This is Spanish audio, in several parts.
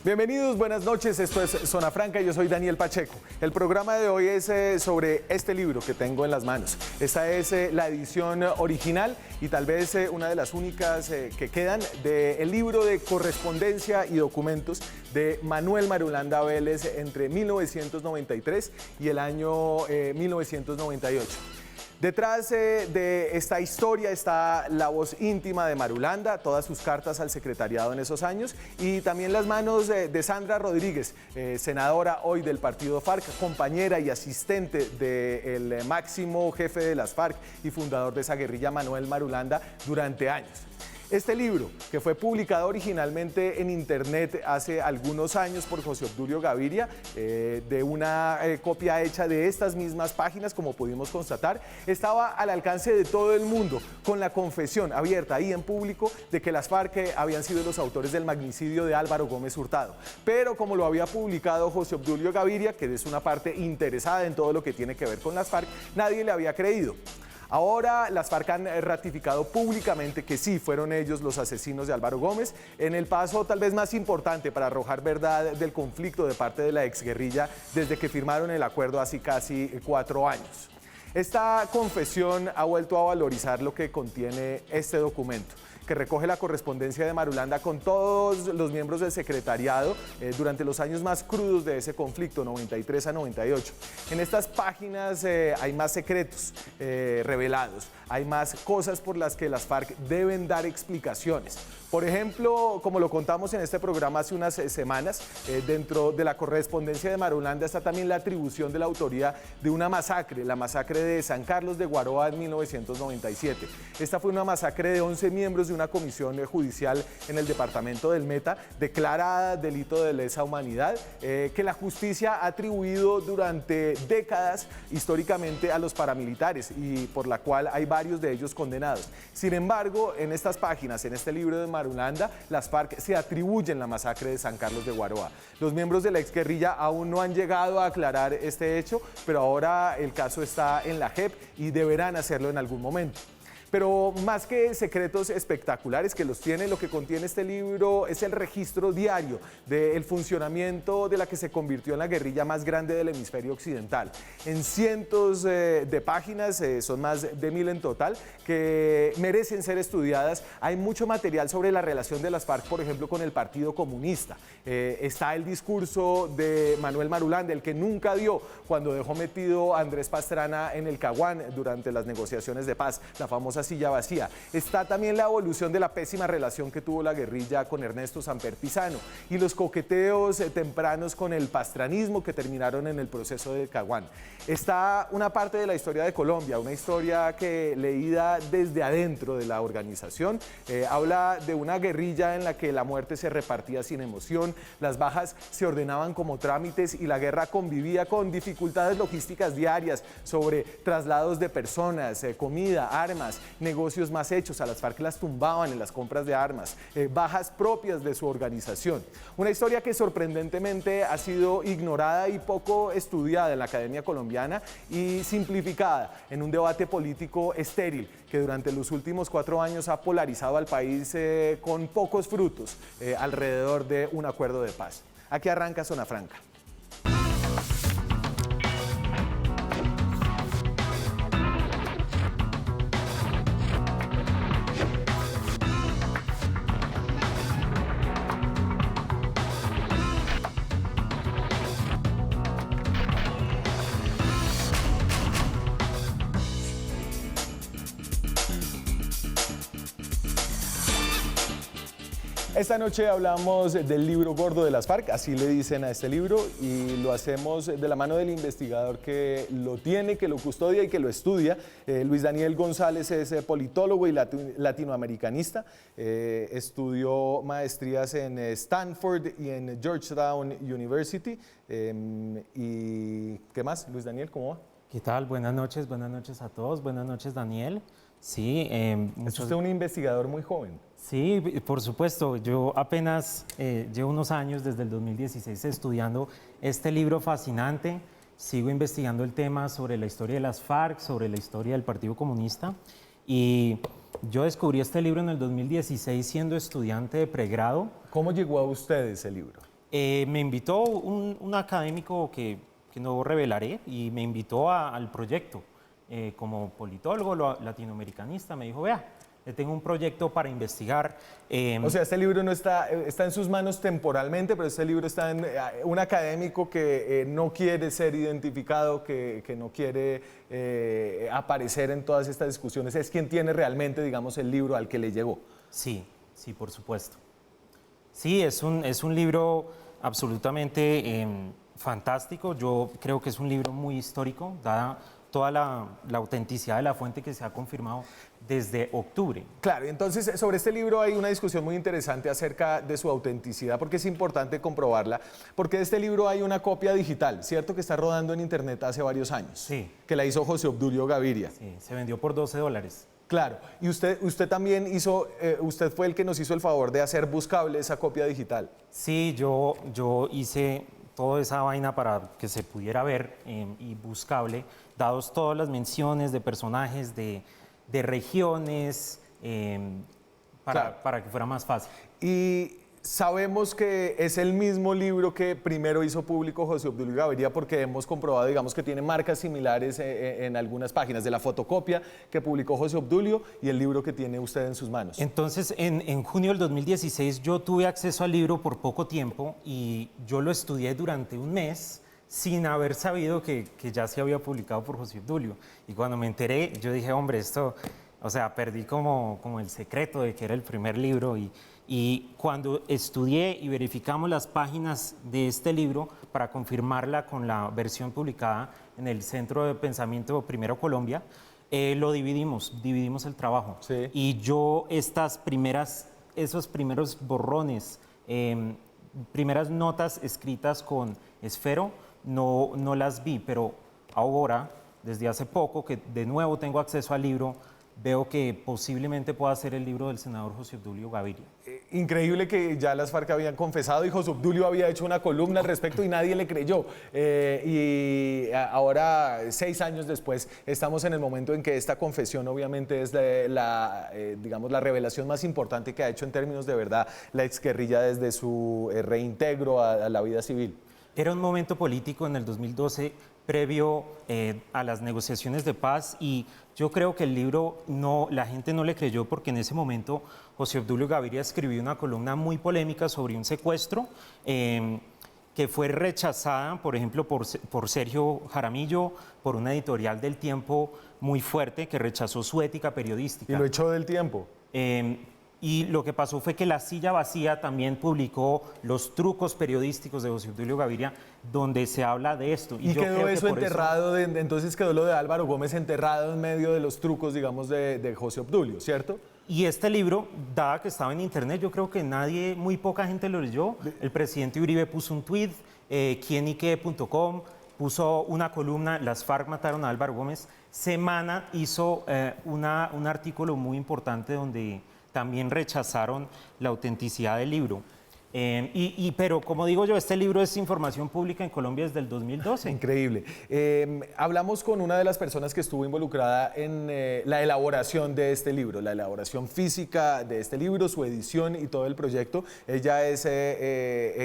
Bienvenidos, buenas noches, esto es Zona Franca y yo soy Daniel Pacheco. El programa de hoy es sobre este libro que tengo en las manos. Esta es la edición original y tal vez una de las únicas que quedan del libro de correspondencia y documentos de Manuel Marulanda Vélez entre 1993 y el año 1998. Detrás de esta historia está la voz íntima de Marulanda, todas sus cartas al secretariado en esos años y también las manos de Sandra Rodríguez, senadora hoy del partido FARC, compañera y asistente del máximo jefe de las FARC y fundador de esa guerrilla, Manuel Marulanda, durante años. Este libro, que fue publicado originalmente en internet hace algunos años por José Obdulio Gaviria, de una copia hecha de estas mismas páginas, como pudimos constatar, estaba al alcance de todo el mundo, con la confesión abierta ahí en público de que las FARC habían sido los autores del magnicidio de Álvaro Gómez Hurtado. Pero como lo había publicado José Obdulio Gaviria, que es una parte interesada en todo lo que tiene que ver con las FARC, nadie le había creído. Ahora las FARC han ratificado públicamente que sí fueron ellos los asesinos de Álvaro Gómez, en el paso tal vez más importante para arrojar verdad del conflicto de parte de la exguerrilla desde que firmaron el acuerdo hace casi 4 años. Esta confesión ha vuelto a valorizar lo que contiene este documento, que recoge la correspondencia de Marulanda con todos los miembros del secretariado durante los años más crudos de ese conflicto, 93 a 98. En estas páginas hay más secretos revelados, hay más cosas por las que las FARC deben dar explicaciones. Por ejemplo, como lo contamos en este programa hace unas semanas, dentro de la correspondencia de Marulanda está también la atribución de la autoría de una masacre, la masacre de San Carlos de Guaroa en 1997. Esta fue una masacre de 11 miembros de una comisión judicial en el departamento del Meta, declarada delito de lesa humanidad, que la justicia ha atribuido durante décadas históricamente a los paramilitares y por la cual hay varios de ellos condenados. Sin embargo, en estas páginas, en este libro de Marulanda, las FARC se atribuyen la masacre de San Carlos de Guaroa. Los miembros de la exguerrilla aún no han llegado a aclarar este hecho, pero ahora el caso está en la JEP y deberán hacerlo en algún momento. Pero más que secretos espectaculares que los tiene, lo que contiene este libro es el registro diario del funcionamiento de la que se convirtió en la guerrilla más grande del hemisferio occidental. En cientos de páginas, son más de 1000 en total, que merecen ser estudiadas. Hay mucho material sobre la relación de las FARC, por ejemplo, con el Partido Comunista. Está el discurso de Manuel Marulanda, el que nunca dio cuando dejó metido a Andrés Pastrana en el Caguán durante las negociaciones de paz, la famosa silla vacía. Está también la evolución de la pésima relación que tuvo la guerrilla con Ernesto Samper Pizano y los coqueteos tempranos con el pastranismo que terminaron en el proceso de Caguán. Está una parte de la historia de Colombia, una historia que, leída desde adentro de la organización, habla de una guerrilla en la que la muerte se repartía sin emoción, las bajas se ordenaban como trámites y la guerra convivía con dificultades logísticas diarias sobre traslados de personas, comida, armas, negocios más hechos. A las FARC las tumbaban en las compras de armas, bajas propias de su organización. Una historia que sorprendentemente ha sido ignorada y poco estudiada en la academia colombiana y simplificada en un debate político estéril que durante los últimos 4 años ha polarizado al país con pocos frutos alrededor de un acuerdo de paz. Aquí arranca Zona Franca. Esta noche hablamos del libro gordo de las FARC, así le dicen a este libro, y lo hacemos de la mano del investigador que lo tiene, que lo custodia y que lo estudia. Luis Daniel González es politólogo y latinoamericanista. Estudió maestrías en Stanford y en Georgetown University. ¿Y qué más, Luis Daniel? ¿Cómo va? ¿Qué tal? Buenas noches a todos. Buenas noches, Daniel. Sí, es usted un investigador muy joven. Sí, por supuesto. Yo apenas llevo unos años, desde el 2016, estudiando este libro fascinante. Sigo investigando el tema sobre la historia de las FARC, sobre la historia del Partido Comunista. Y yo descubrí este libro en el 2016 siendo estudiante de pregrado. ¿Cómo llegó a usted ese libro? Me invitó un académico que no revelaré y me invitó al proyecto. Como politólogo latinoamericanista me dijo, vea, le tengo un proyecto para investigar. O sea, este libro no está, está en sus manos temporalmente, pero este libro está en un académico que no quiere ser identificado, que no quiere aparecer en todas estas discusiones. Es quien tiene realmente, digamos, el libro al que le llegó. Sí, sí, por supuesto. Sí, es un libro absolutamente fantástico. Yo creo que es un libro muy histórico, dada toda la autenticidad de la fuente que se ha confirmado desde octubre. Claro, y entonces sobre este libro hay una discusión muy interesante acerca de su autenticidad, porque es importante comprobarla, porque de este libro hay una copia digital, ¿cierto? Que está rodando en internet hace varios años. Sí. Que la hizo José Obdulio Gaviria. Sí, se vendió por $12. Claro, y usted también hizo, usted fue el que nos hizo el favor de hacer buscable esa copia digital. Sí, yo hice toda esa vaina para que se pudiera ver y buscable, dados todas las menciones de personajes, de regiones, Claro. para que fuera más fácil. Y sabemos que es el mismo libro que primero hizo público José Obdulio Gaviria porque hemos comprobado, digamos, que tiene marcas similares en algunas páginas de la fotocopia que publicó José Obdulio y el libro que tiene usted en sus manos. Entonces, en junio del 2016 yo tuve acceso al libro por poco tiempo y yo lo estudié durante un mes sin haber sabido que ya se había publicado por José Obdulio. Y cuando me enteré, yo dije, hombre, esto, o sea, perdí como el secreto de que era el primer libro y cuando estudié y verificamos las páginas de este libro para confirmarla con la versión publicada en el Centro de Pensamiento Primero Colombia, lo dividimos el trabajo. Sí. Y yo esos primeros borrones, primeras notas escritas con esfero, no las vi, pero ahora, desde hace poco, que de nuevo tengo acceso al libro, veo que posiblemente pueda ser el libro del senador José Obdulio Gaviria. Increíble que ya las FARC habían confesado y José Obdulio había hecho una columna al respecto y nadie le creyó. Ahora, 6 años después, estamos en el momento en que esta confesión obviamente es digamos, la revelación más importante que ha hecho en términos de verdad la exguerrilla desde su reintegro a la vida civil. Era un momento político en el 2012 previo a las negociaciones de paz y yo creo que el libro la gente no le creyó porque en ese momento José Obdulio Gaviria escribió una columna muy polémica sobre un secuestro que fue rechazada, por ejemplo, por Sergio Jaramillo, por una editorial del Tiempo muy fuerte que rechazó su ética periodística. Y lo echó del Tiempo. Y lo que pasó fue que La Silla Vacía también publicó los trucos periodísticos de José Obdulio Gaviria, donde se habla de esto. Y yo quedó creo que eso por enterrado, entonces quedó lo de Álvaro Gómez enterrado en medio de los trucos, digamos, de José Obdulio, ¿cierto? Y este libro, dada que estaba en internet, yo creo que muy poca gente lo leyó. El presidente Uribe puso un tweet, quienique.com, puso una columna, las FARC mataron a Álvaro Gómez. Semana hizo un artículo muy importante donde también rechazaron la autenticidad del libro. Pero como digo yo, este libro es información pública en Colombia desde el 2012. Increíble. Hablamos con una de las personas que estuvo involucrada en la elaboración de este libro, la elaboración física de este libro, su edición y todo el proyecto. Ella es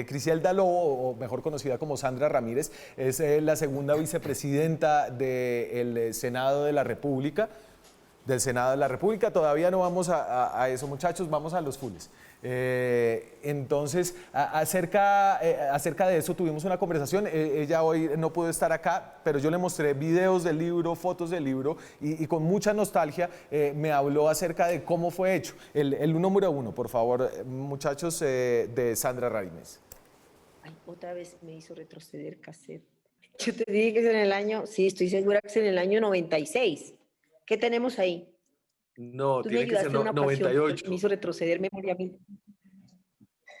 Crisielda Lobo, o mejor conocida como Sandra Ramírez, es la segunda vicepresidenta del Senado de la República. Todavía no vamos a eso, muchachos, vamos a los fules. Entonces, acerca de eso tuvimos una conversación. Ella hoy no pudo estar acá, pero yo le mostré videos del libro, fotos del libro y con mucha nostalgia me habló acerca de cómo fue hecho. El número 1, por favor, muchachos, de Sandra Ramírez. Ay, otra vez me hizo retroceder cassette. Yo te dije que es en el año, sí, estoy segura que es en el año 96. ¿Qué tenemos ahí? No, Tú tiene me que ser ayudaste en una ocasión, 98. me hizo retroceder memorialmente.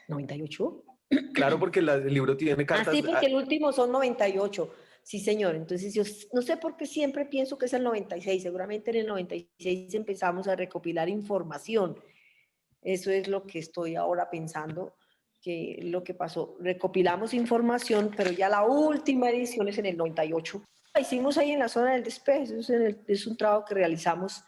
¿98? Claro, porque el libro tiene cartas. Sí, porque el último son 98. Sí, señor. Entonces yo no sé por qué siempre pienso que es el 96. Seguramente en el 96 empezamos a recopilar información. Eso es lo que estoy ahora pensando, que lo que pasó. Recopilamos información, pero ya la última edición es en el 98. La hicimos ahí en la zona del despeje. Es un trabajo que realizamos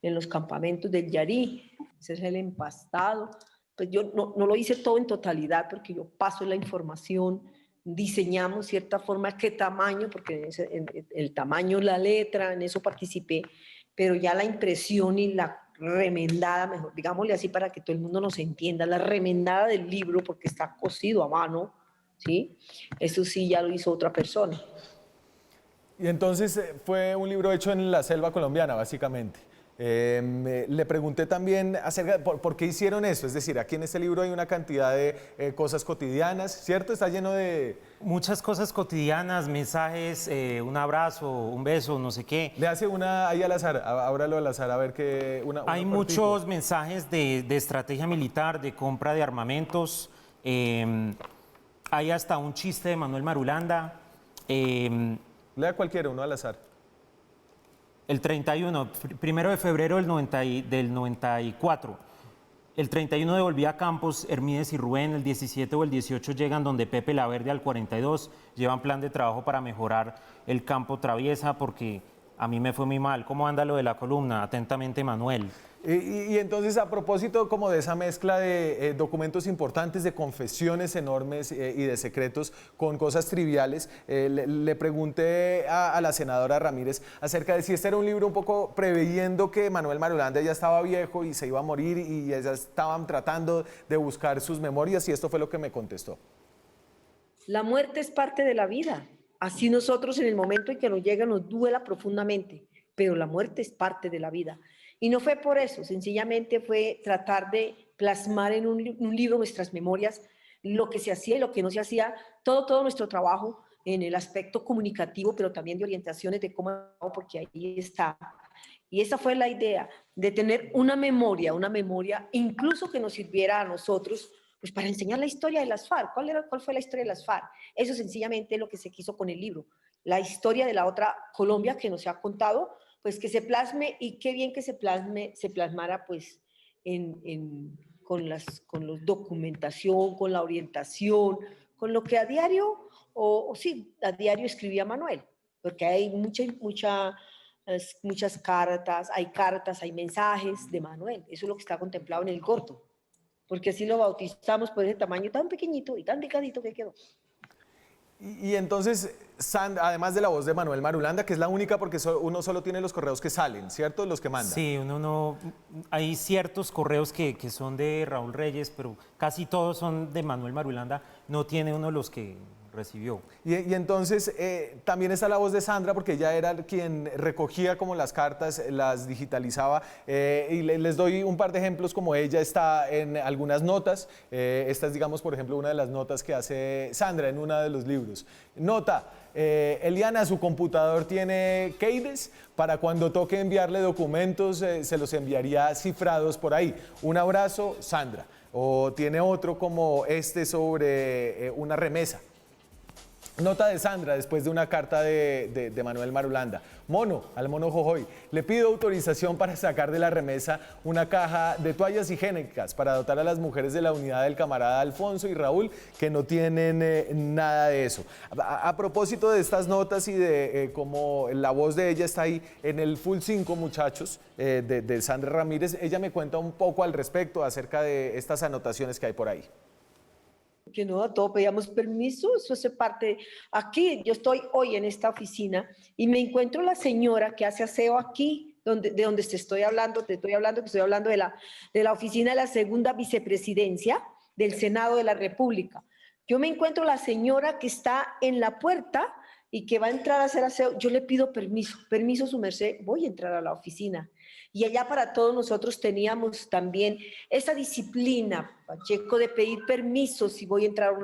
en los campamentos del Yarí. Ese es el empastado. pues yo no lo hice todo en totalidad porque yo paso la información, diseñamos cierta forma, qué tamaño, porque en el tamaño, la letra, en eso participé, pero ya la impresión y la remendada, mejor digámosle así para que todo el mundo nos entienda, la remendada del libro, porque está cosido a mano, ¿sí? Eso sí ya lo hizo otra persona. Y entonces fue un libro hecho en la selva colombiana, básicamente. Le pregunté también acerca de por qué hicieron eso, es decir, aquí en este libro hay una cantidad de cosas cotidianas, ¿cierto? Está lleno de... Muchas cosas cotidianas, mensajes, un abrazo, un beso, no sé qué. Le hace una ahí al azar, ábralo al azar, a ver qué... Hay muchos mensajes de estrategia militar, de compra de armamentos, hay hasta un chiste de Manuel Marulanda. Lea cualquiera, uno al azar. El 31, 1 de febrero del 94. El 31 devolví a Campos, Hermídez y Rubén. El 17 o el 18 llegan donde Pepe Laverde al 42. Llevan plan de trabajo para mejorar el campo Traviesa porque a mí me fue muy mal. ¿Cómo anda lo de la columna? Atentamente, Manuel. Y entonces, a propósito como de esa mezcla de documentos importantes, de confesiones enormes y de secretos con cosas triviales, le pregunté a la senadora Ramírez acerca de si este era un libro un poco preveyendo que Manuel Marulanda ya estaba viejo y se iba a morir y ya estaban tratando de buscar sus memorias, y esto fue lo que me contestó. La muerte es parte de la vida. Así nosotros en el momento en que nos llega nos duela profundamente, pero la muerte es parte de la vida. Y no fue por eso, sencillamente fue tratar de plasmar en un libro nuestras memorias, lo que se hacía y lo que no se hacía, todo nuestro trabajo en el aspecto comunicativo, pero también de orientaciones de cómo, porque ahí está. Y esa fue la idea, de tener una memoria incluso que nos sirviera a nosotros, pues para enseñar la historia de las FARC. ¿Cuál fue la historia de las FARC? Eso sencillamente es lo que se quiso con el libro. La historia de la otra Colombia que nos ha contado, pues que se plasme, y qué bien que se plasmara pues con la documentación, con la orientación, con lo que a diario, sí, a diario escribía Manuel, porque hay muchas cartas, hay mensajes de Manuel, eso es lo que está contemplado en el corto, porque así lo bautizamos por ese tamaño tan pequeñito y tan delgadito que quedó. Y entonces, Sandra, además de la voz de Manuel Marulanda, que es la única porque uno solo tiene los correos que salen, ¿cierto? Los que mandan. Sí, hay ciertos correos que son de Raúl Reyes, pero casi todos son de Manuel Marulanda. No tiene uno los que recibió. Y entonces también está la voz de Sandra, porque ella era quien recogía como las cartas, las digitalizaba, y les doy un par de ejemplos como ella está en algunas notas. Esta es, digamos, por ejemplo, una de las notas que hace Sandra en uno de los libros. Nota: Eliana, su computador tiene keydes, para cuando toque enviarle documentos se los enviaría cifrados por ahí. Un abrazo, Sandra. O tiene otro como este sobre una remesa. Nota de Sandra después de una carta de Manuel Marulanda. Mono, al mono Jojoy: le pido autorización para sacar de la remesa una caja de toallas higiénicas para dotar a las mujeres de la unidad del camarada Alfonso y Raúl, que no tienen nada de eso. A propósito de estas notas y de cómo la voz de ella está ahí en el Full 5, muchachos, de Sandra Ramírez, ella me cuenta un poco al respecto acerca de estas anotaciones que hay por ahí. Que no, a todo pedíamos permiso, eso hace parte. Aquí, yo estoy hoy en esta oficina y me encuentro la señora que hace aseo aquí, de donde te estoy hablando de la oficina de la segunda vicepresidencia del Senado de la República. Yo me encuentro la señora que está en la puerta y que va a entrar a hacer aseo. Yo le pido permiso su merced, voy a entrar a la oficina. Y allá para todos nosotros teníamos también esa disciplina, Pacheco, de pedir permiso si voy a entrar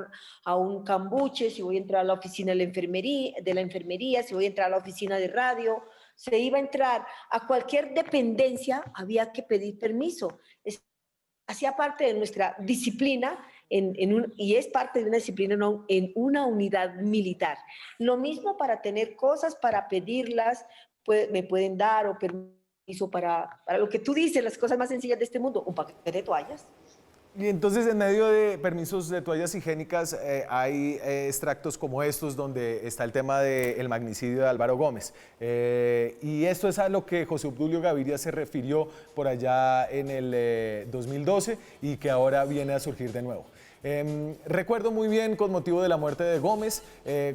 a un cambuche, si voy a entrar a la oficina de la enfermería, si voy a entrar a la oficina de radio. Se iba a entrar a cualquier dependencia, había que pedir permiso. Hacía parte de nuestra disciplina y es parte de una disciplina en una unidad militar. Lo mismo para tener cosas, para pedirlas, me pueden dar o permiso para lo que tú dices, las cosas más sencillas de este mundo, un paquete de toallas. Y entonces en medio de permisos de toallas higiénicas hay extractos como estos donde está el tema del magnicidio de Álvaro Gómez. Y esto es a lo que José Obdulio Gaviria se refirió por allá en el 2012 y que ahora viene a surgir de nuevo. Recuerdo muy bien, con motivo de la muerte de Gómez,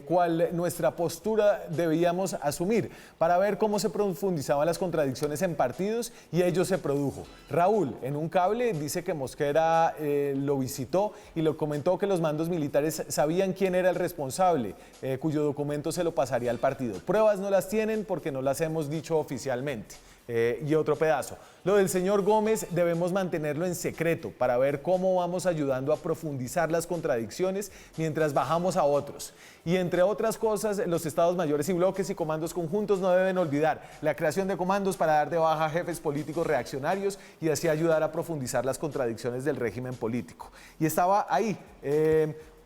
cuál nuestra postura debíamos asumir para ver cómo se profundizaban las contradicciones en partidos, y ello se produjo. Raúl, en un cable, dice que Mosquera lo visitó y lo comentó que los mandos militares sabían quién era el responsable, cuyo documento se lo pasaría al partido. Pruebas no las tienen porque no las hemos dicho oficialmente. Y otro pedazo. Lo del señor Gómez debemos mantenerlo en secreto para ver cómo vamos ayudando a profundizar las contradicciones mientras bajamos a otros. Y entre otras cosas, los estados mayores y bloques y comandos conjuntos no deben olvidar la creación de comandos para dar de baja a jefes políticos reaccionarios y así ayudar a profundizar las contradicciones del régimen político. Y estaba ahí,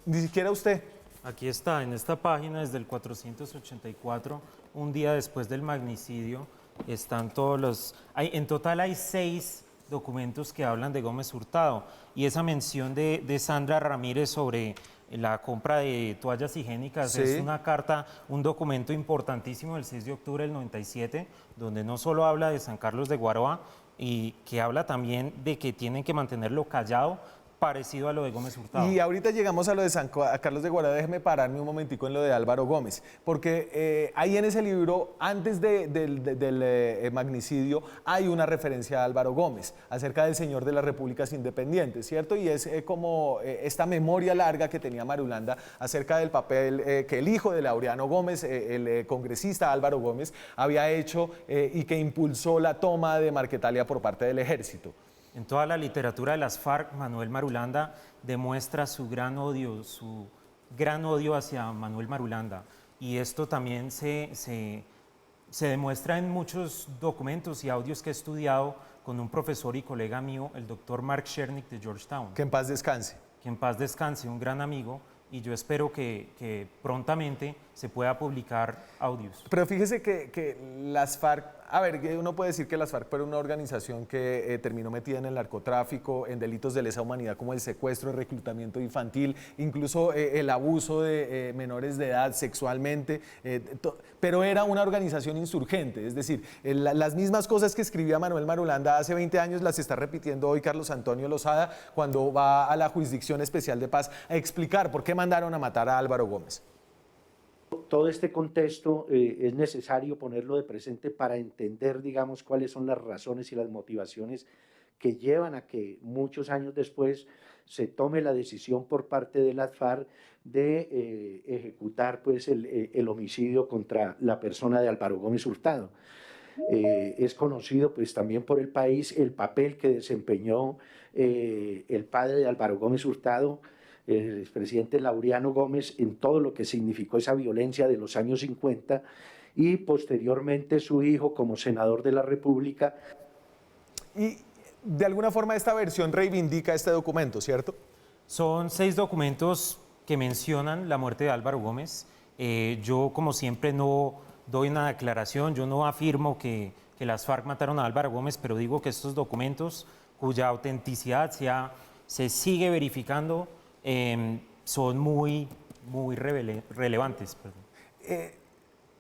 ni siquiera usted. Aquí está, en esta página, desde el 484, un día después del magnicidio, están todos los... en total hay 6 documentos que hablan de Gómez Hurtado, y esa mención de Sandra Ramírez sobre la compra de toallas higiénicas sí. Es una carta, un documento importantísimo del 6 de octubre del 97, donde no solo habla de San Carlos de Guaroa, y que habla también de que tienen que mantenerlo callado, parecido a lo de Gómez Hurtado. Y ahorita llegamos a lo de Carlos de Guaroa. Déjeme pararme un momentico en lo de Álvaro Gómez, porque ahí en ese libro, antes del magnicidio, hay una referencia a Álvaro Gómez, acerca del señor de las repúblicas independientes, ¿cierto? Y es como esta memoria larga que tenía Marulanda acerca del papel que el hijo de Laureano Gómez, el congresista Álvaro Gómez, había hecho y que impulsó la toma de Marquetalia por parte del ejército. En toda la literatura de las FARC, Manuel Marulanda demuestra su gran odio hacia Manuel Marulanda. Y esto también se demuestra en muchos documentos y audios que he estudiado con un profesor y colega mío, el doctor Mark Chernick de Georgetown. Que en paz descanse. Que en paz descanse, un gran amigo. Y yo espero que prontamente se pueda publicar audios. Pero fíjese que las FARC, a ver, uno puede decir que las FARC fue una organización que terminó metida en el narcotráfico, en delitos de lesa humanidad como el secuestro, el reclutamiento infantil, incluso el abuso de menores de edad sexualmente, pero era una organización insurgente, es decir, las mismas cosas que escribía Manuel Marulanda hace 20 años las está repitiendo hoy Carlos Antonio Lozada cuando va a la Jurisdicción Especial de Paz a explicar por qué mandaron a matar a Álvaro Gómez. Todo este contexto es necesario ponerlo de presente para entender, digamos, cuáles son las razones y las motivaciones que llevan a que muchos años después se tome la decisión por parte de las FARC de ejecutar pues, el homicidio contra la persona de Álvaro Gómez Hurtado. Es conocido pues, también por el país el papel que desempeñó el padre de Álvaro Gómez Hurtado, el expresidente Laureano Gómez, en todo lo que significó esa violencia de los años 50, y posteriormente su hijo como senador de la República. Y de alguna forma esta versión reivindica este documento, ¿cierto? Son 6 documentos que mencionan la muerte de Álvaro Gómez. Yo, como siempre, no doy una declaración, yo no afirmo que las FARC mataron a Álvaro Gómez, pero digo que estos documentos, cuya autenticidad se sigue verificando, son muy relevantes.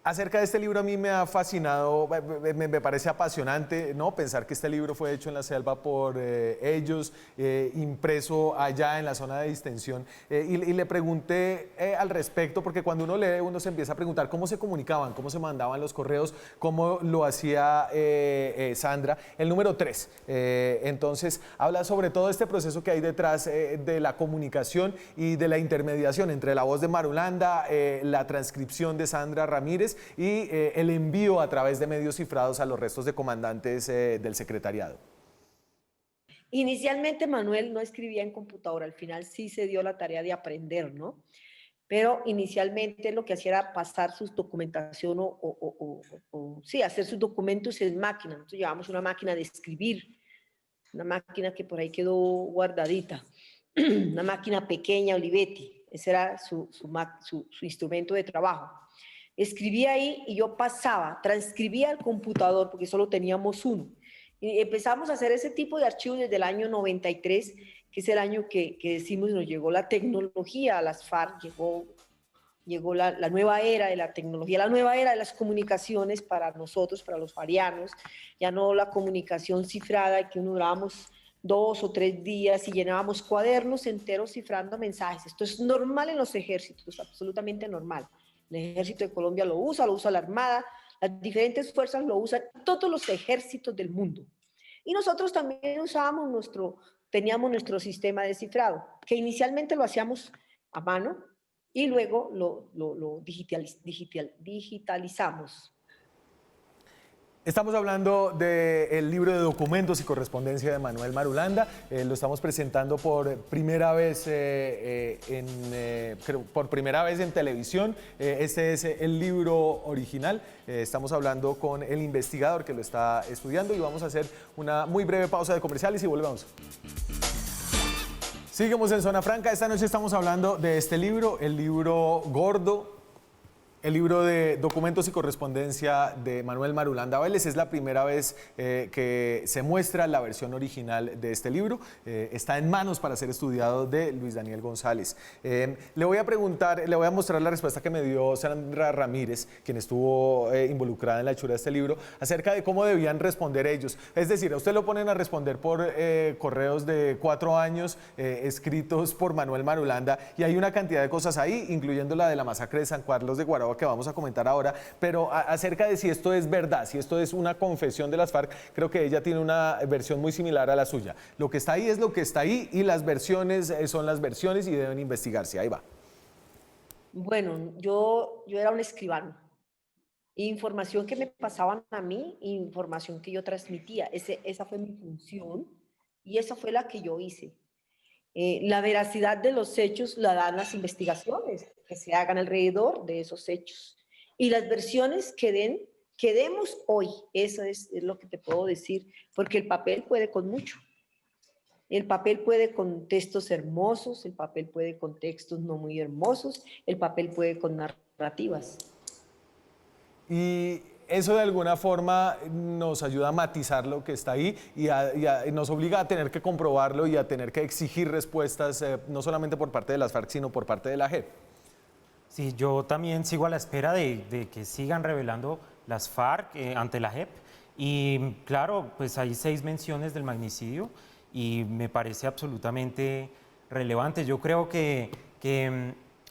Acerca de este libro a mí me ha fascinado, me parece apasionante, ¿no? Pensar que este libro fue hecho en la selva por ellos, impreso allá en la zona de distensión. Y le pregunté al respecto, porque cuando uno lee, uno se empieza a preguntar cómo se comunicaban, cómo se mandaban los correos, cómo lo hacía Sandra. El número 3, entonces, habla sobre todo este proceso que hay detrás de la comunicación y de la intermediación entre la voz de Marulanda, la transcripción de Sandra Ramírez, y el envío a través de medios cifrados a los restos de comandantes del secretariado. Inicialmente Manuel no escribía en computadora, al final sí se dio la tarea de aprender, ¿no? Pero inicialmente lo que hacía era pasar su documentación sí, hacer sus documentos en máquina. Nosotros llevamos una máquina de escribir, una máquina que por ahí quedó guardadita, una máquina pequeña, Olivetti, ese era su instrumento de trabajo. Escribía ahí y yo transcribía al computador porque solo teníamos uno. Y empezamos a hacer ese tipo de archivos desde el año 93 que es el año que decimos nos llegó la tecnología a las FARC, llegó la nueva era de la tecnología, la nueva era de las comunicaciones para nosotros, para los farianos, ya no la comunicación cifrada que uno durábamos 2 o 3 días y llenábamos cuadernos enteros cifrando mensajes. Esto es normal en los ejércitos, absolutamente normal. El ejército de Colombia lo usa la Armada, las diferentes fuerzas lo usan, todos los ejércitos del mundo. Y nosotros también teníamos nuestro sistema de cifrado, que inicialmente lo hacíamos a mano y luego lo digitalizamos. Estamos hablando del libro de documentos y correspondencia de Manuel Marulanda. Lo estamos presentando por primera vez en televisión. Este es el libro original. Estamos hablando con el investigador que lo está estudiando y vamos a hacer una muy breve pausa de comerciales y volvemos. Seguimos en Zona Franca. Esta noche estamos hablando de este libro, el libro gordo, el libro de documentos y correspondencia de Manuel Marulanda Vélez. Es la primera vez que se muestra la versión original de este libro. Está en manos para ser estudiado de Luis Daniel González. Le voy a mostrar la respuesta que me dio Sandra Ramírez, quien estuvo involucrada en la hechura de este libro, acerca de cómo debían responder ellos. Es decir, a usted lo ponen a responder por correos de 4 años escritos por Manuel Marulanda y hay una cantidad de cosas ahí, incluyendo la de la masacre de San Carlos de Guarauá, que vamos a comentar ahora, pero acerca de si esto es verdad, si esto es una confesión de las FARC, creo que ella tiene una versión muy similar a la suya. Lo que está ahí es lo que está ahí y las versiones son las versiones y deben investigarse. Ahí va. Bueno, yo era un escribano. Información que me pasaban a mí, información que yo transmitía. Esa fue mi función y esa fue la que yo hice. La veracidad de los hechos la dan las investigaciones que se hagan alrededor de esos hechos. Y las versiones que demos hoy, eso es lo que te puedo decir, porque el papel puede con mucho. El papel puede con textos hermosos, el papel puede con textos no muy hermosos, el papel puede con narrativas. Y eso de alguna forma nos ayuda a matizar lo que está ahí y nos obliga a tener que comprobarlo y a tener que exigir respuestas, no solamente por parte de las FARC, sino por parte de la JEP. Sí, yo también sigo a la espera de que sigan revelando las FARC ante la JEP. Y claro, pues hay 6 menciones del magnicidio y me parece absolutamente relevante. Yo creo que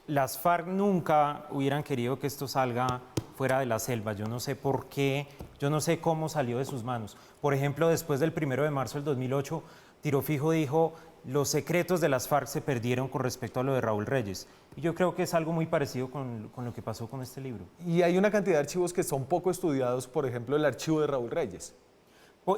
las FARC nunca hubieran querido que esto salga fuera de la selva. Yo no sé por qué, yo no sé cómo salió de sus manos. Por ejemplo, después del 1 de marzo del 2008, Tiro Fijo dijo: los secretos de las FARC se perdieron con respecto a lo de Raúl Reyes. Y yo creo que es algo muy parecido con lo que pasó con este libro. Y hay una cantidad de archivos que son poco estudiados, por ejemplo, el archivo de Raúl Reyes.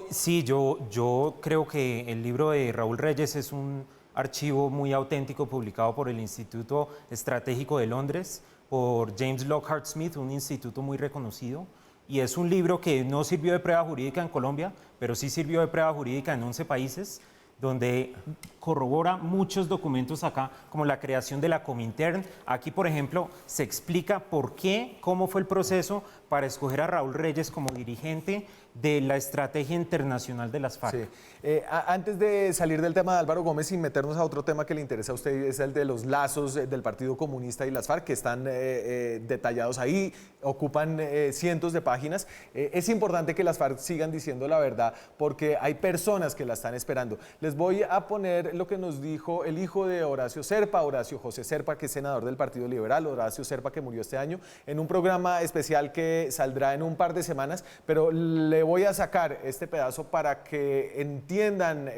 Sí, yo creo que el libro de Raúl Reyes es un archivo muy auténtico publicado por el Instituto Estratégico de Londres, por James Lockhart Smith, un instituto muy reconocido. Y es un libro que no sirvió de prueba jurídica en Colombia, pero sí sirvió de prueba jurídica en 11 países, donde corrobora muchos documentos acá, como la creación de la Comintern. Aquí, por ejemplo, se explica por qué, cómo fue el proceso para escoger a Raúl Reyes como dirigente de la estrategia internacional de las FARC. Sí. Antes de salir del tema de Álvaro Gómez y meternos a otro tema que le interesa a usted, es el de los lazos del Partido Comunista y las FARC, que están detallados ahí, ocupan cientos de páginas. Es importante que las FARC sigan diciendo la verdad porque hay personas que la están esperando. Les voy a poner lo que nos dijo el hijo de Horacio Serpa, Horacio José Serpa, que es senador del Partido Liberal, Horacio Serpa, que murió este año, en un programa especial que saldrá en un par de semanas, pero le voy a sacar este pedazo para que entiendan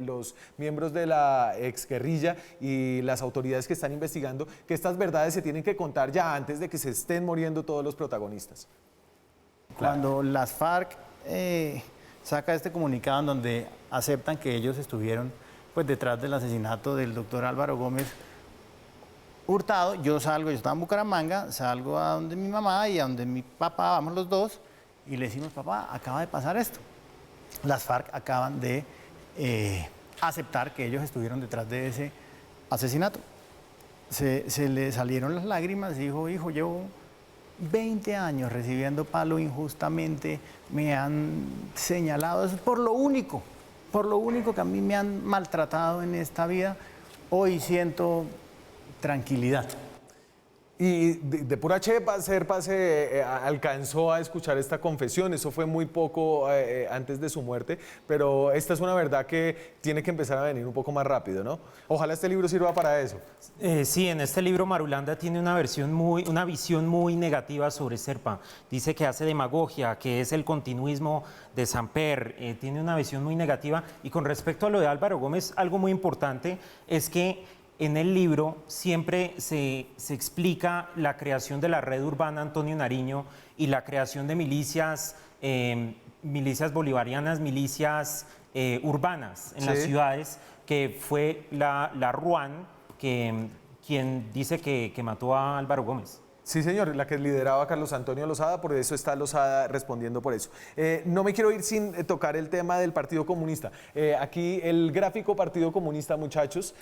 los miembros de la exguerrilla y las autoridades que están investigando que estas verdades se tienen que contar ya antes de que se estén muriendo todos los protagonistas. Cuando las FARC saca este comunicado en donde aceptan que ellos estuvieron pues detrás del asesinato del doctor Álvaro Gómez Hurtado, yo estaba en Bucaramanga, salgo a donde mi mamá y a donde mi papá, vamos los dos, y le decimos: papá, acaba de pasar esto. Las FARC acaban de aceptar que ellos estuvieron detrás de ese asesinato. Se le salieron las lágrimas y dijo: hijo, llevo 20 años recibiendo palo injustamente, me han señalado, eso es por lo único por lo único que a mí me han maltratado en esta vida, hoy siento tranquilidad. Y de pura chepa, Serpa se alcanzó a escuchar esta confesión, eso fue muy poco antes de su muerte, pero esta es una verdad que tiene que empezar a venir un poco más rápido, ¿no? Ojalá este libro sirva para eso. Sí, en este libro Marulanda tiene una visión muy negativa sobre Serpa. Dice que hace demagogia, que es el continuismo de Samper, tiene una visión muy negativa. Y con respecto a lo de Álvaro Gómez, algo muy importante es que en el libro siempre se explica la creación de la red urbana Antonio Nariño y la creación de milicias, milicias bolivarianas, milicias urbanas en las ciudades, que fue la RUAN quien dice que mató a Álvaro Gómez. Sí, señor, la que lideraba Carlos Antonio Lozada, por eso está Lozada respondiendo por eso. No me quiero ir sin tocar el tema del Partido Comunista. Aquí el gráfico Partido Comunista, muchachos,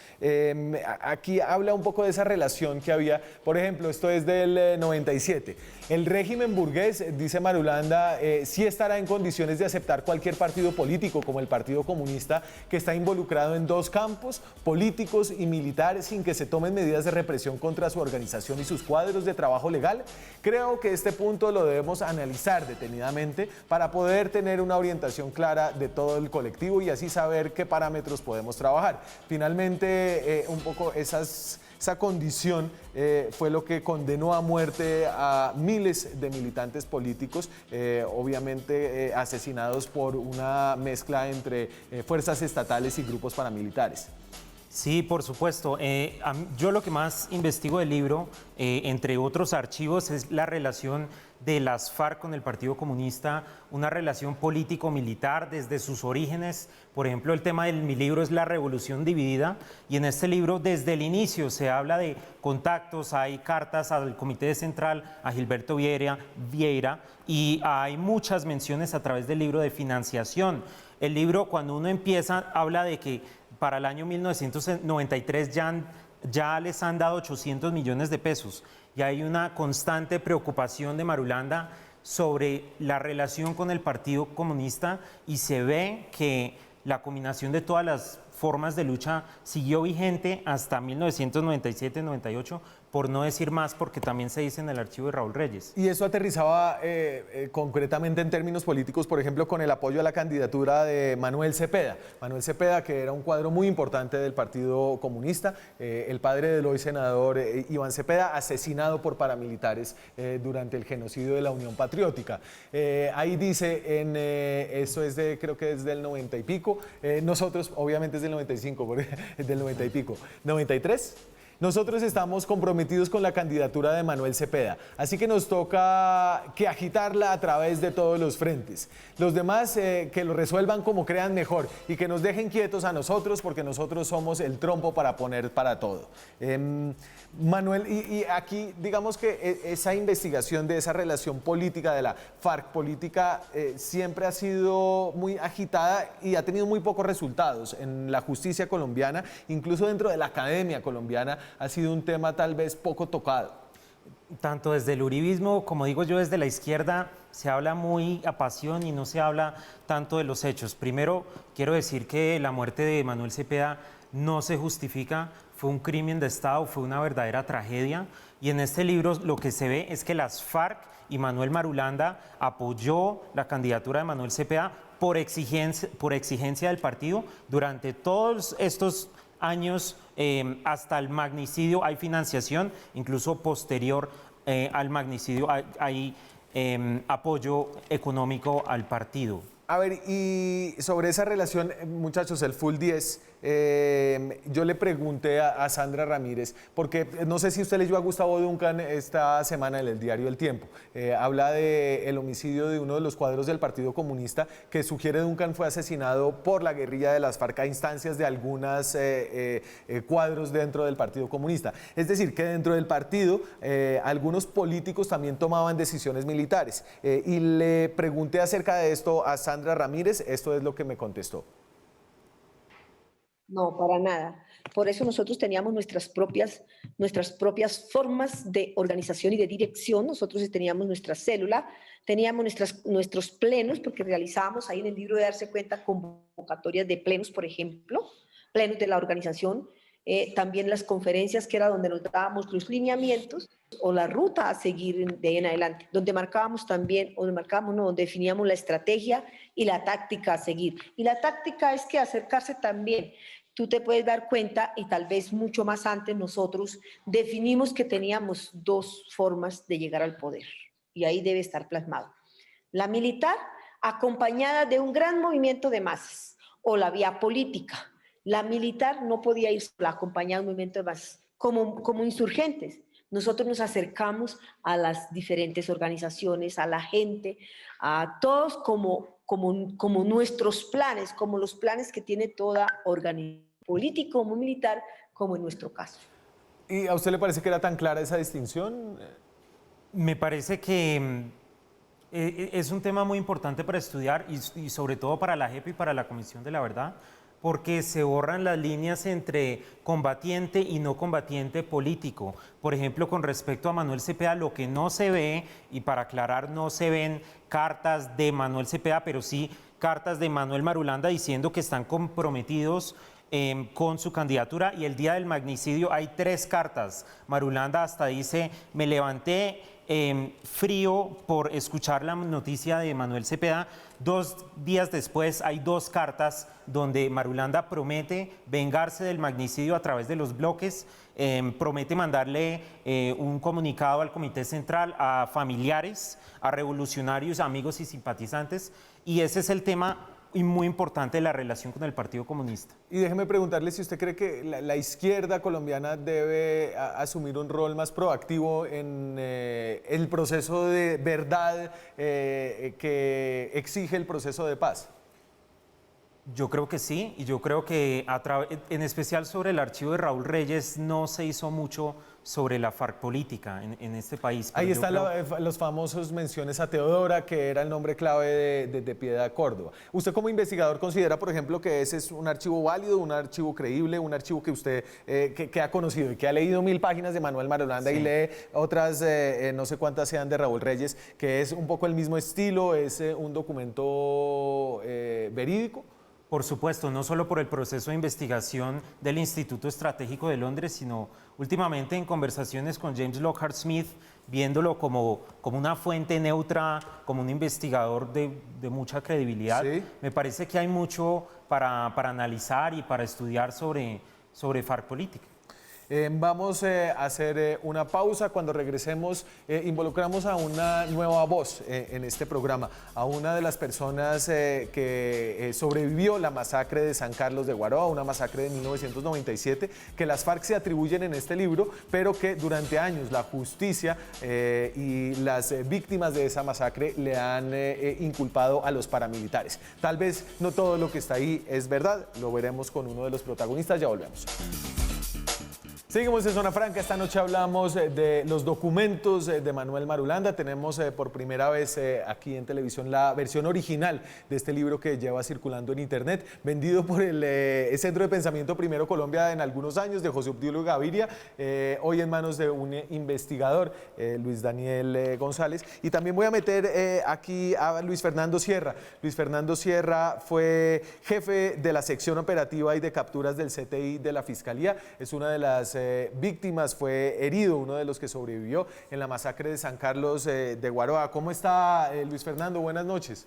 aquí habla un poco de esa relación que había. Por ejemplo, esto es del 97. El régimen burgués, dice Marulanda, sí estará en condiciones de aceptar cualquier partido político como el Partido Comunista, que está involucrado en dos campos, políticos y militares, sin que se tomen medidas de represión contra su organización y sus cuadros de trabajo legal. Creo que este punto lo debemos analizar detenidamente para poder tener una orientación clara de todo el colectivo y así saber qué parámetros podemos trabajar. Finalmente, un poco esa condición fue lo que condenó a muerte a miles de militantes políticos, obviamente asesinados por una mezcla entre fuerzas estatales y grupos paramilitares. Sí, por supuesto. Yo lo que más investigo del libro, entre otros archivos, es la relación de las FARC con el Partido Comunista, una relación político-militar desde sus orígenes. Por ejemplo, el tema de mi libro es la revolución dividida, y en este libro desde el inicio se habla de contactos, hay cartas al Comité Central, a Gilberto Vieira, y hay muchas menciones a través del libro de financiación. El libro, cuando uno empieza, habla de que para el año 1993 ya les han dado 800 millones de pesos y hay una constante preocupación de Marulanda sobre la relación con el Partido Comunista, y se ve que la combinación de todas las formas de lucha siguió vigente hasta 1997-98, por no decir más, porque también se dice en el archivo de Raúl Reyes. Y eso aterrizaba concretamente en términos políticos, por ejemplo, con el apoyo a la candidatura de Manuel Cepeda. Manuel Cepeda, que era un cuadro muy importante del Partido Comunista, el padre del hoy senador Iván Cepeda, asesinado por paramilitares durante el genocidio de la Unión Patriótica. Ahí dice, eso es creo que es del 90 y pico, nosotros, obviamente es del 95, porque es del 90 y pico, 93. Nosotros estamos comprometidos con la candidatura de Manuel Cepeda, así que nos toca que agitarla a través de todos los frentes. Los demás que lo resuelvan como crean mejor y que nos dejen quietos a nosotros, porque nosotros somos el trompo para poner para todo. Manuel, y aquí digamos que esa investigación de esa relación política de la FARC política siempre ha sido muy agitada y ha tenido muy pocos resultados en la justicia colombiana, incluso dentro de la academia colombiana ha sido un tema tal vez poco tocado. Tanto desde el uribismo, como digo yo, desde la izquierda, se habla muy a pasión y no se habla tanto de los hechos. Primero, quiero decir que la muerte de Manuel Cepeda no se justifica, fue un crimen de Estado, fue una verdadera tragedia. Y en este libro lo que se ve es que las FARC y Manuel Marulanda apoyó la candidatura de Manuel Cepeda por exigencia del partido durante todos estos años, hasta el magnicidio hay financiación, incluso posterior al magnicidio hay apoyo económico al partido. A ver, y sobre esa relación, muchachos, el Full 10, yo le pregunté a Sandra Ramírez, porque no sé si usted leyó a Gustavo Duncan esta semana en el diario El Tiempo. Habla del homicidio de uno de los cuadros del Partido Comunista, que sugiere Duncan fue asesinado por la guerrilla de las FARC a instancias de algunos cuadros dentro del Partido Comunista. Es decir, que dentro del partido algunos políticos también tomaban decisiones militares. Y le pregunté acerca de esto a Sandra Ramírez, esto es lo que me contestó. No, para nada. Por eso nosotros teníamos nuestras propias formas de organización y de dirección. Nosotros teníamos nuestra célula, teníamos nuestros plenos, porque realizábamos ahí en el libro de darse cuenta convocatorias de plenos, por ejemplo, plenos de la organización, también las conferencias, que era donde nos dábamos los lineamientos o la ruta a seguir de ahí en adelante, donde marcábamos también, donde definíamos la estrategia y la táctica a seguir. Y la táctica es que acercarse también. Tú te puedes dar cuenta, y tal vez mucho más antes nosotros definimos que teníamos dos formas de llegar al poder, y ahí debe estar plasmado. La militar, acompañada de un gran movimiento de masas, o la vía política. La militar no podía ir sola, acompañada de un movimiento de masas, como insurgentes. Nosotros nos acercamos a las diferentes organizaciones, a la gente, a todos como nuestros planes, como los planes que tiene toda organización, político o militar, como en nuestro caso. ¿Y a usted le parece que era tan clara esa distinción? Me parece que es un tema muy importante para estudiar y sobre todo para la JEP y para la Comisión de la Verdad, porque se borran las líneas entre combatiente y no combatiente político. Por ejemplo, con respecto a Manuel Cepeda, lo que no se ve, y para aclarar, no se ven cartas de Manuel Cepeda, pero sí cartas de Manuel Marulanda diciendo que están comprometidos con su candidatura, y el día del magnicidio hay 3 cartas. Marulanda hasta dice: me levanté frío por escuchar la noticia de Manuel Cepeda. 2 días después hay 2 cartas donde Marulanda promete vengarse del magnicidio a través de los bloques, promete mandarle un comunicado al Comité Central, a familiares, a revolucionarios, amigos y simpatizantes, y ese es el tema y muy importante la relación con el Partido Comunista. Y déjeme preguntarle si usted cree que la izquierda colombiana debe asumir un rol más proactivo en el proceso de verdad que exige el proceso de paz. Yo creo que sí, y yo creo que en especial sobre el archivo de Raúl Reyes no se hizo mucho sobre la FARC política en este país. Ahí están los famosos menciones a Teodora, que era el nombre clave de Piedad Córdoba. ¿Usted como investigador considera, por ejemplo, que ese es un archivo válido, un archivo creíble, un archivo que usted que ha conocido y que ha leído 1000 páginas de Manuel Marulanda, sí, y lee otras, no sé cuántas sean, de Raúl Reyes, que es un poco el mismo estilo, es un documento verídico? Por supuesto, no solo por el proceso de investigación del Instituto Estratégico de Londres, sino últimamente en conversaciones con James Lockhart Smith, viéndolo como una fuente neutra, como un investigador de mucha credibilidad. ¿Sí? Me parece que hay mucho para analizar y para estudiar sobre FARC política. Vamos a hacer una pausa. Cuando regresemos, involucramos a una nueva voz en este programa, a una de las personas que sobrevivió la masacre de San Carlos de Guaroa, una masacre de 1997, que las FARC se atribuyen en este libro, pero que durante años la justicia y las víctimas de esa masacre le han inculpado a los paramilitares. Tal vez no todo lo que está ahí es verdad, lo veremos con uno de los protagonistas, ya volvemos. Seguimos en Zona Franca. Esta noche hablamos de los documentos de Manuel Marulanda. Tenemos por primera vez aquí en televisión la versión original de este libro que lleva circulando en internet, vendido por el Centro de Pensamiento Primero Colombia en algunos años, de José Obdulio Gaviria, hoy en manos de un investigador, Luis Daniel González. Y también voy a meter aquí a Luis Fernando Sierra. Luis Fernando Sierra fue jefe de la sección operativa y de capturas del CTI de la Fiscalía. Es una de las víctimas, fue herido, uno de los que sobrevivió en la masacre de San Carlos de Guaroa. ¿Cómo está Luis Fernando? Buenas noches.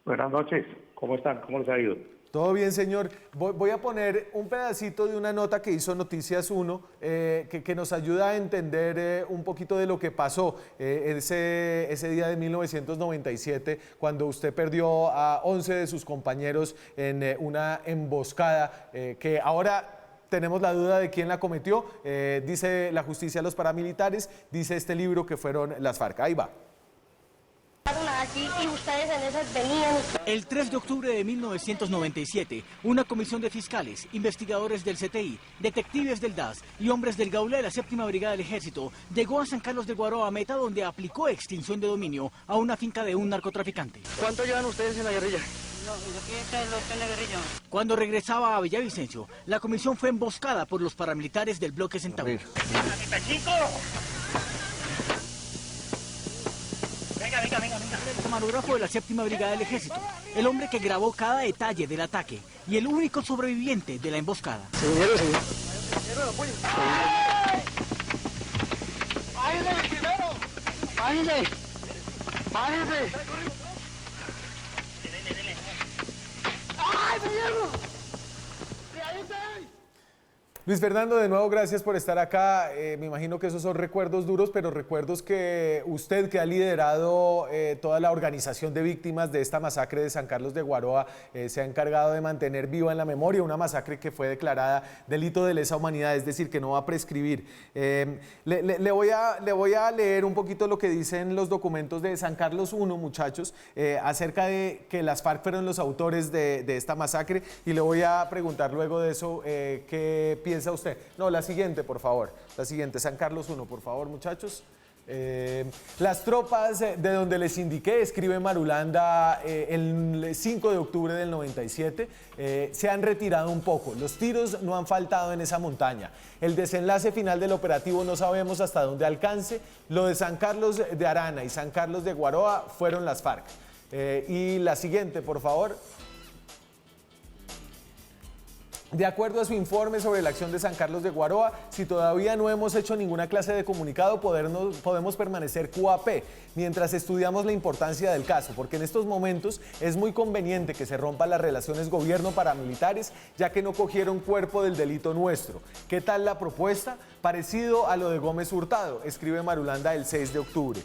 Buenas noches, ¿cómo están? ¿Cómo les ha ido? Todo bien, señor. Voy a poner un pedacito de una nota que hizo Noticias 1 que nos ayuda a entender un poquito de lo que pasó ese día de 1997, cuando usted perdió a 11 de sus compañeros en una emboscada que ahora tenemos la duda de quién la cometió. Dice la justicia a los paramilitares, dice este libro que fueron las FARC. Ahí va. El 3 de octubre de 1997, una comisión de fiscales, investigadores del CTI, detectives del DAS y hombres del Gaula de la 7ª Brigada del Ejército llegó a San Carlos de Guaroa, Meta, donde aplicó extinción de dominio a una finca de un narcotraficante. ¿Cuánto llevan ustedes en la guerrilla? Cuando regresaba a Villavicencio, la comisión fue emboscada por los paramilitares del bloque Centauro. Venga. El camarógrafo de la séptima brigada del ejército, el hombre que grabó cada detalle del ataque y el único sobreviviente de la emboscada. Luis Fernando, de nuevo gracias por estar acá. Me imagino que esos son recuerdos duros, pero recuerdos que usted, que ha liderado toda la organización de víctimas de esta masacre de San Carlos de Guaroa, se ha encargado de mantener viva en la memoria, una masacre que fue declarada delito de lesa humanidad, es decir, que no va a prescribir. Le voy a leer un poquito lo que dicen los documentos de San Carlos I, muchachos, acerca de que las FARC fueron los autores de esta masacre, y le voy a preguntar luego de eso qué piensa usted. No, la siguiente, por favor. La siguiente, San Carlos I, por favor, muchachos. Las tropas de donde les indiqué, escribe Marulanda, el 5 de octubre del 97, se han retirado un poco. Los tiros no han faltado en esa montaña. El desenlace final del operativo no sabemos hasta dónde alcance. Lo de San Carlos de Arana y San Carlos de Guaroa fueron las FARC. Y la siguiente, por favor. De acuerdo a su informe sobre la acción de San Carlos de Guaroa, si todavía no hemos hecho ninguna clase de comunicado, podemos permanecer QAP mientras estudiamos la importancia del caso, porque en estos momentos es muy conveniente que se rompan las relaciones gobierno-paramilitares, ya que no cogieron cuerpo del delito nuestro. ¿Qué tal la propuesta? Parecido a lo de Gómez Hurtado, escribe Marulanda el 6 de octubre.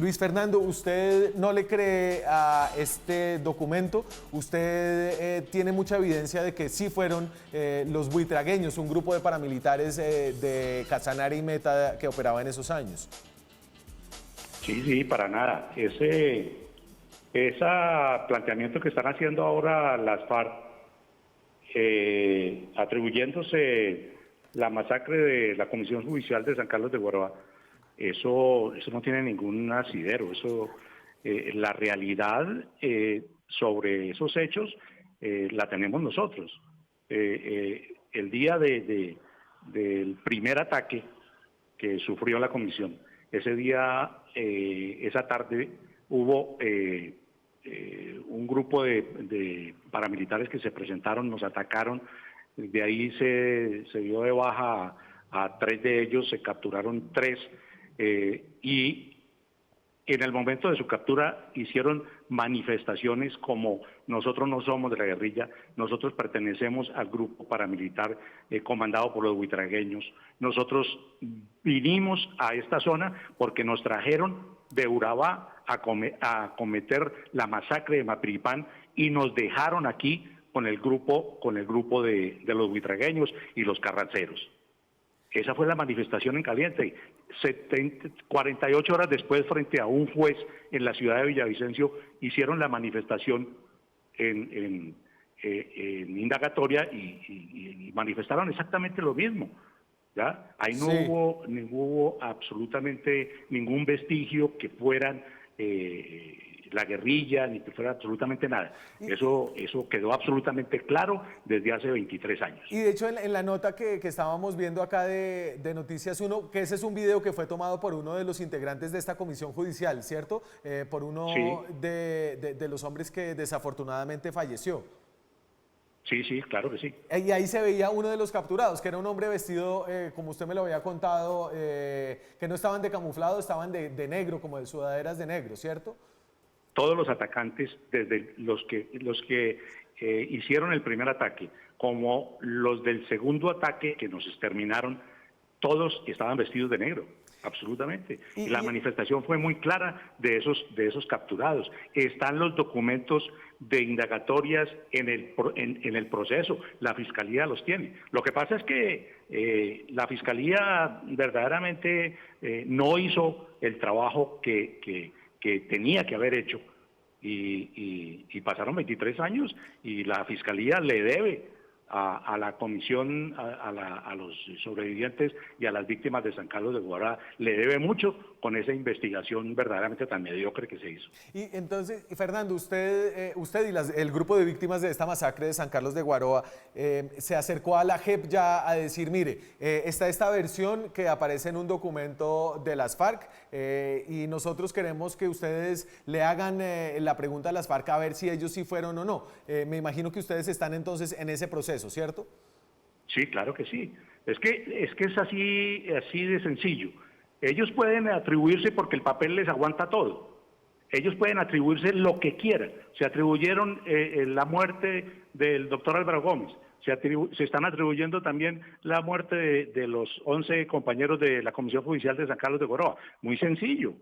Luis Fernando, ¿usted no le cree a este documento? Usted tiene mucha evidencia de que sí fueron los buitragueños, un grupo de paramilitares de Casanare y Meta que operaba en esos años. Sí, para nada. Ese planteamiento que están haciendo ahora las FARC, atribuyéndose la masacre de la Comisión Judicial de San Carlos de Guaroa, eso no tiene ningún asidero. Eso, la realidad sobre esos hechos la tenemos nosotros. El día del primer ataque que sufrió la comisión, ese día, esa tarde, hubo un grupo de paramilitares que se presentaron, nos atacaron. De ahí se dio de baja a 3 de ellos, se capturaron 3. Y en el momento de su captura hicieron manifestaciones como: nosotros no somos de la guerrilla, nosotros pertenecemos al grupo paramilitar comandado por los buitragueños, nosotros vinimos a esta zona porque nos trajeron de Urabá a cometer la masacre de Mapiripán y nos dejaron aquí con el grupo de los buitragueños y los carranceros. Esa fue la manifestación en caliente. 48 horas después, frente a un juez en la ciudad de Villavicencio, hicieron la manifestación en indagatoria y manifestaron exactamente lo mismo. ¿Ya? Ahí no hubo absolutamente ningún vestigio que fueran la guerrilla, ni que fuera absolutamente nada. Eso quedó absolutamente claro desde hace 23 años. Y de hecho en la nota que estábamos viendo acá de Noticias 1, que ese es un video que fue tomado por uno de los integrantes de esta comisión judicial, ¿cierto? Por uno de los hombres que desafortunadamente falleció. Sí, claro que sí. Y ahí se veía uno de los capturados, que era un hombre vestido, como usted me lo había contado, que no estaban de camuflado, estaban de negro, como de sudaderas de negro, ¿cierto? Todos los atacantes, desde los que hicieron el primer ataque, como los del segundo ataque que nos exterminaron, todos estaban vestidos de negro, absolutamente. Y la manifestación fue muy clara de esos capturados. Están los documentos de indagatorias en el proceso, la Fiscalía los tiene. Lo que pasa es que la Fiscalía verdaderamente no hizo el trabajo que tenía que haber hecho, y pasaron 23 años y la Fiscalía le debe a la comisión, a los sobrevivientes y a las víctimas de San Carlos de Guaroa le debe mucho con esa investigación verdaderamente tan mediocre que se hizo. Y entonces, Fernando, usted y el grupo de víctimas de esta masacre de San Carlos de Guaroa se acercó a la JEP ya a decir, mire, está esta versión que aparece en un documento de las FARC y nosotros queremos que ustedes le hagan la pregunta a las FARC a ver si ellos sí fueron o no. Me imagino que ustedes están entonces en ese proceso, ¿cierto? Sí, claro que sí. Es que es así de sencillo. Ellos pueden atribuirse porque el papel les aguanta todo. Ellos pueden atribuirse lo que quieran. Se atribuyeron la muerte del doctor Álvaro Gómez. Se están atribuyendo también la muerte de los 11 compañeros de la Comisión Judicial de San Carlos de Guaroa. Muy sencillo.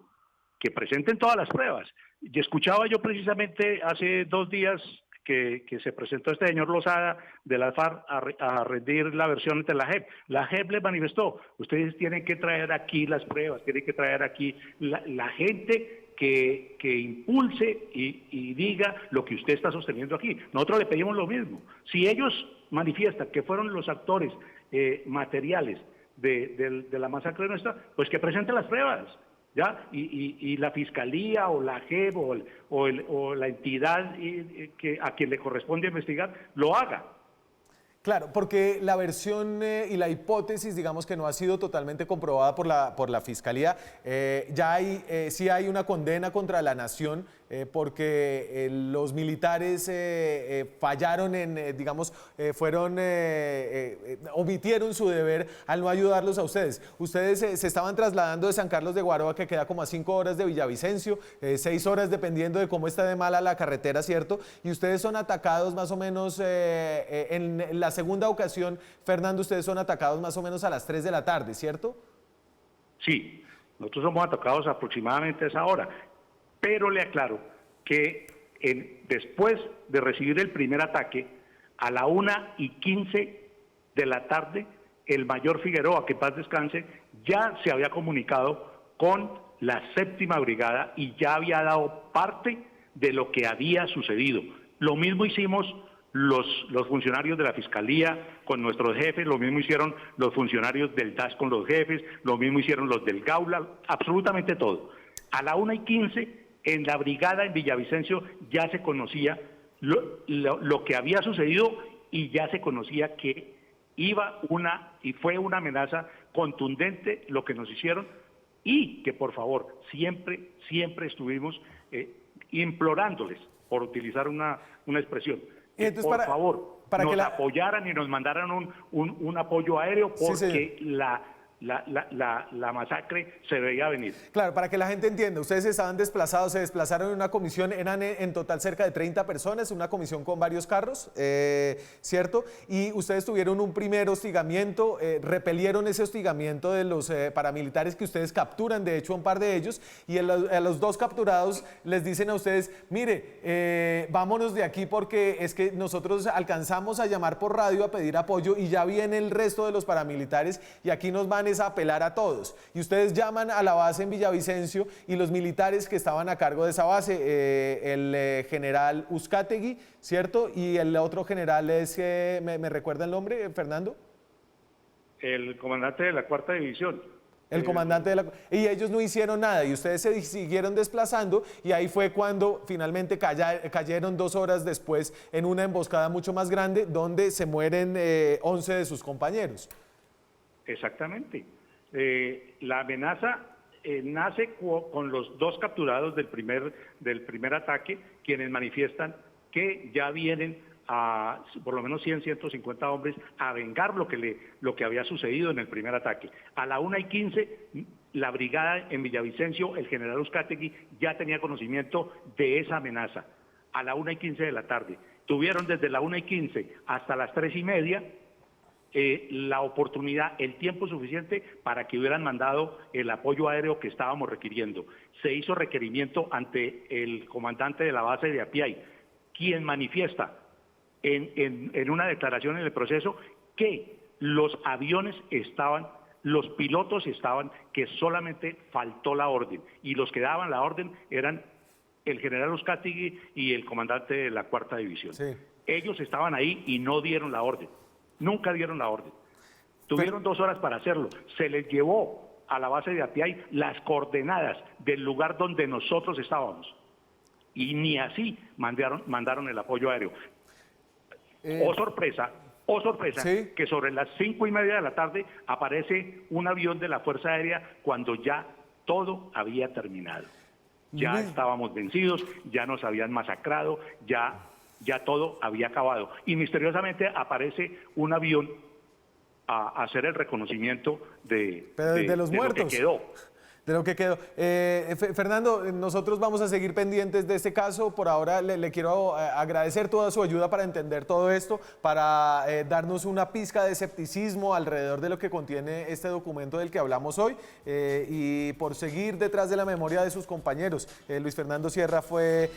Que presenten todas las pruebas. Y escuchaba yo precisamente hace 2 días que se presentó este señor Lozada de la FARC a rendir la versión ante la JEP. La JEP les manifestó, ustedes tienen que traer aquí las pruebas, tienen que traer aquí la gente que impulse y diga lo que usted está sosteniendo aquí. Nosotros le pedimos lo mismo. Si ellos manifiestan que fueron los actores materiales de la masacre nuestra, pues que presenten las pruebas. ¿Ya? Y la Fiscalía o la JEP o la entidad a quien le corresponde investigar lo haga. Claro, porque la versión y la hipótesis, digamos que no ha sido totalmente comprobada por la Fiscalía. Sí hay una condena contra la nación porque los militares fallaron omitieron su deber al no ayudarlos a ustedes. Ustedes se estaban trasladando de San Carlos de Guaroa, que queda como a 5 horas de Villavicencio, 6 horas dependiendo de cómo está de mala la carretera, ¿cierto? Y ustedes son atacados más o menos en la segunda ocasión, Fernando, ustedes son atacados más o menos a las 3 de la tarde, ¿cierto? Sí, nosotros somos atacados aproximadamente a esa hora, pero le aclaro que después de recibir el primer ataque, a la 1:15 de la tarde, el mayor Figueroa, que paz descanse, ya se había comunicado con la 7ª Brigada y ya había dado parte de lo que había sucedido. Lo mismo hicimos los funcionarios de la Fiscalía con nuestros jefes, lo mismo hicieron los funcionarios del DAS con los jefes, lo mismo hicieron los del Gaula, absolutamente todo. A la 1:15, en la brigada en Villavicencio ya se conocía lo que había sucedido y ya se conocía que fue una amenaza contundente lo que nos hicieron y que por favor siempre estuvimos implorándoles, por utilizar una expresión, Entonces, por favor, nos apoyaran y nos mandaran un apoyo aéreo porque sí, la masacre se veía venir. Claro, para que la gente entienda, ustedes estaban desplazados, se desplazaron en una comisión, eran en total cerca de 30 personas, una comisión con varios carros, ¿cierto? Y ustedes tuvieron un primer hostigamiento, repelieron ese hostigamiento de los paramilitares que ustedes capturan, de hecho un par de ellos, y a los 2 capturados les dicen a ustedes, mire, vámonos de aquí porque es que nosotros alcanzamos a llamar por radio a pedir apoyo y ya viene el resto de los paramilitares y aquí nos van a apelar a todos. Y ustedes llaman a la base en Villavicencio y los militares que estaban a cargo de esa base, el general Uzcategui, ¿cierto? Y el otro general es, ¿me recuerda el nombre, Fernando? El comandante de la 4ª División. El comandante de la... Y ellos no hicieron nada y ustedes se siguieron desplazando y ahí fue cuando finalmente cayeron 2 horas después en una emboscada mucho más grande donde se mueren 11 de sus compañeros. Exactamente. La amenaza nace con los 2 capturados del primer ataque, quienes manifiestan que ya vienen a por lo menos 150 hombres a vengar lo que había sucedido en el primer ataque. A la 1:15, la brigada en Villavicencio, el general Uzcategui ya tenía conocimiento de esa amenaza. A la 1:15 de la tarde. Tuvieron desde la 1:15 hasta las 3:30 la oportunidad, el tiempo suficiente para que hubieran mandado el apoyo aéreo que estábamos requiriendo. Se hizo requerimiento ante el comandante de la base de Apiay, quien manifiesta en una declaración en el proceso que los aviones estaban, los pilotos estaban, que solamente faltó la orden, y los que daban la orden eran el general Uzcategui y el comandante de la 4ª División. Sí. Ellos estaban ahí y no dieron la orden. Nunca dieron la orden. Tuvieron 2 horas para hacerlo. Se les llevó a la base de Atiay las coordenadas del lugar donde nosotros estábamos. Y ni así mandaron el apoyo aéreo. Oh sorpresa, ¿sí? que sobre las 5:30 de la tarde aparece un avión de la Fuerza Aérea cuando ya todo había terminado. Ya estábamos vencidos, ya nos habían masacrado, ya todo había acabado. Y misteriosamente aparece un avión a hacer el reconocimiento de los muertos. lo que quedó. De lo que quedó. Fernando, nosotros vamos a seguir pendientes de este caso. Por ahora le quiero agradecer toda su ayuda para entender todo esto, para darnos una pizca de escepticismo alrededor de lo que contiene este documento del que hablamos hoy y por seguir detrás de la memoria de sus compañeros. Luis Fernando Sierra fue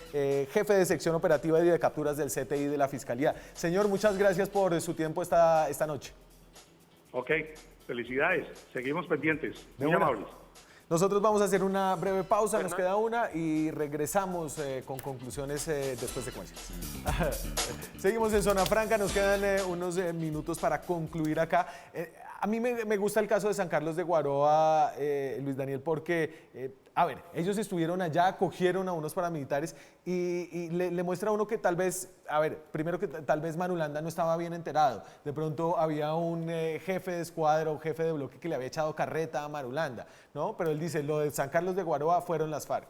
jefe de sección operativa y de capturas del CTI de la Fiscalía. Señor, muchas gracias por su tiempo esta noche. Ok, felicidades. Seguimos pendientes. Muy amables. Nosotros vamos a hacer una breve pausa, nos queda una y regresamos con conclusiones después de secuencias. Seguimos en Zona Franca, nos quedan unos minutos para concluir acá. A mí me gusta el caso de San Carlos de Guaroa, Luis Daniel, porque, a ver, ellos estuvieron allá, acogieron a unos paramilitares y le muestra a uno que tal vez, a ver, primero que tal vez Marulanda no estaba bien enterado. De pronto había un jefe de escuadra o jefe de bloque que le había echado carreta a Marulanda, ¿no? Pero él dice, lo de San Carlos de Guaroa fueron las FARC.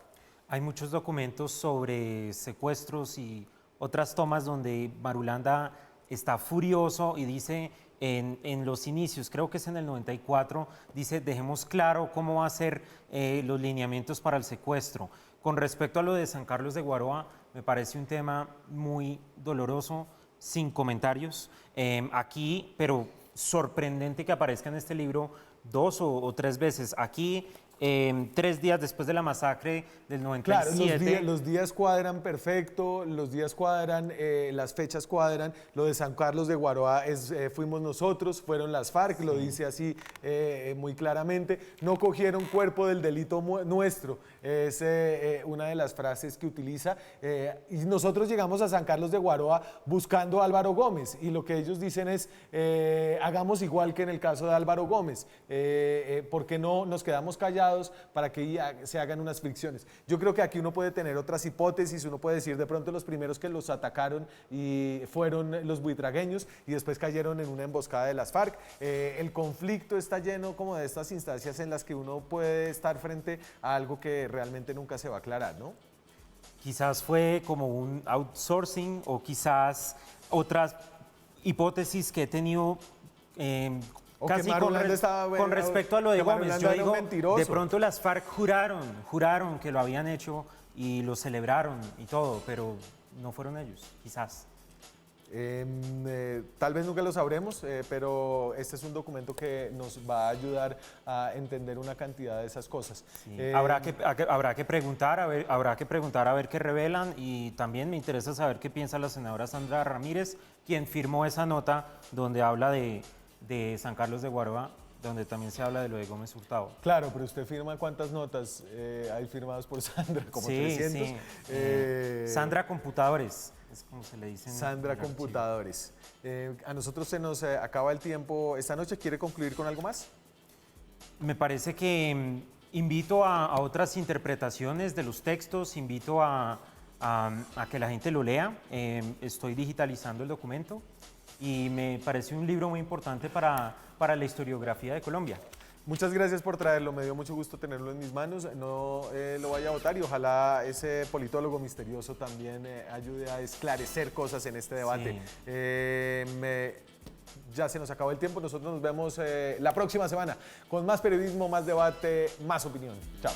Hay muchos documentos sobre secuestros y otras tomas donde Marulanda está furioso y dice en los inicios, creo que es en el 94, dice dejemos claro cómo va a ser los lineamientos para el secuestro. Con respecto a lo de San Carlos de Guaroa, me parece un tema muy doloroso, sin comentarios. Aquí, pero sorprendente que aparezca en este libro 2 o 3 veces. Aquí, 3 días después de la masacre del 97. Claro, los días cuadran perfecto, los días cuadran, las fechas cuadran. Lo de San Carlos de Guaroa fuimos nosotros, fueron las FARC, lo dice así muy claramente. No cogieron cuerpo del delito nuestro, es una de las frases que utiliza. Y nosotros llegamos a San Carlos de Guaroa buscando a Álvaro Gómez y lo que ellos dicen es hagamos igual que en el caso de Álvaro Gómez, porque no nos quedamos callados para que se hagan unas fricciones. Yo creo que aquí uno puede tener otras hipótesis, uno puede decir de pronto los primeros que los atacaron y fueron los buitragueños y después cayeron en una emboscada de las FARC. El conflicto está lleno como de estas instancias en las que uno puede estar frente a algo que realmente nunca se va a aclarar, ¿no? Quizás fue como un outsourcing o quizás otras hipótesis que he tenido casi con respecto a lo de Gómez. Yo digo, de pronto las FARC juraron que lo habían hecho y lo celebraron y todo, pero no fueron ellos, quizás. Tal vez nunca lo sabremos, pero este es un documento que nos va a ayudar a entender una cantidad de esas cosas. Sí. Habrá que preguntar a ver qué revelan y también me interesa saber qué piensa la senadora Sandra Ramírez, quien firmó esa nota donde habla de San Carlos de Guaroa, donde también se habla de lo de Gómez Hurtado. Claro, pero usted firma ¿cuántas notas hay firmadas por Sandra? Como 300. Sí. Sandra Computadores, es como se le dice. Sandra Computadores. A nosotros se nos acaba el tiempo esta noche. ¿Quiere concluir con algo más? Me parece que invito a otras interpretaciones de los textos, invito a que la gente lo lea. Estoy digitalizando el documento y me parece un libro muy importante para la historiografía de Colombia. Muchas gracias por traerlo, me dio mucho gusto tenerlo en mis manos, no lo vaya a votar y ojalá ese politólogo misterioso también ayude a esclarecer cosas en este debate. Sí. Ya se nos acabó el tiempo, nosotros nos vemos la próxima semana con más periodismo, más debate, más opinión. Chao.